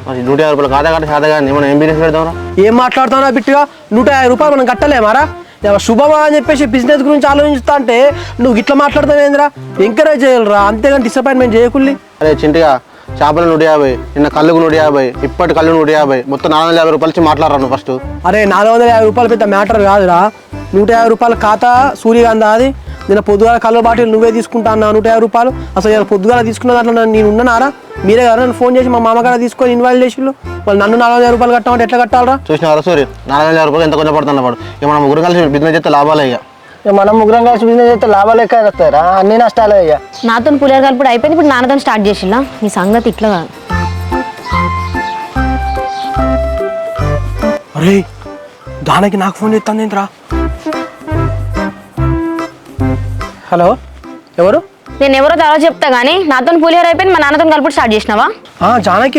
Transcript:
150 రూపాయలు ఖాతా కట్ట శాత కానీ మనం ఏం బిజినెస్ పెడతాం? ఏం మాట్లాడుతున్నా బిట్టుగా 150 రూపాయలు మనం కట్టలేమారా? శుభమా అని చెప్పేసి బిజినెస్ గురించి ఆలోచిస్తా అంటే నువ్వు ఇట్లా మాట్లాడతావేంద్రా? ఎంకరేజ్ చేయాలరా, అంతేగాని డిసప్పాయింట్మెంట్ చేయకుల్లి. అరే చింటిగా, చేపలు 150, నిన్న కళ్ళుకు 150, ఇప్పటి కళ్ళు 150, మొత్తం 450 రూపాయలు ఇచ్చి మాట్లాడరా నువ్వు ఫస్ట్. అరే 450 రూపాయలు పెద్ద మ్యాటర్ కాదురా. 150 రూపాయల ఖాతా సూర్యగాంధ అది. నిన్న పొద్దుగాల కళ్ళ బాటిల్ నువ్వే తీసుకుంటా అన్నా 150 రూపాయలు. అసలు ఇలా పొద్దుగాల తీసుకున్న దాంట్లో నేను ఉన్నానారా? మీరే కదా నన్ను ఫోన్ చేసి మా మామగారు తీసుకొని ఇన్వాల్వ్ చేసిళ్ళు. వాళ్ళు నన్ను 450 రూపాయలు కట్టామంటే ఎట్లా కట్టాలరా? చూసినారా సూర్య, 450 రూపాయలు ఎంత కొంచెం పడుతున్నా వాడు. ఇక మనం ముగ్గురు కలిసి బిజినెస్ చేస్తే లాభాలే. ఇక మనం ముగ్గురం కలిసి బిజినెస్ చేస్తే లాభాలు ఎక్కడ వస్తాయిరా? అన్ని నష్టాలే. అయ్యా నాతో పులిహోర కలుపుడు అయిపోయింది, ఇప్పుడు నాన్నతో స్టార్ట్ చేసిల్లా. మీ సంగతి ఇట్లా కాదు. అరే దానికి నాకు ఫోన్ చేస్తాను ఏంట్రా? హలో, ఎవరు? నేను ఎవరో తర్వాత చెప్తా కానీ నాతో పులిహోర అయిపోయింది, మా నాన్నతో కలుపుడు స్టార్ట్ చేసినావా? జానకి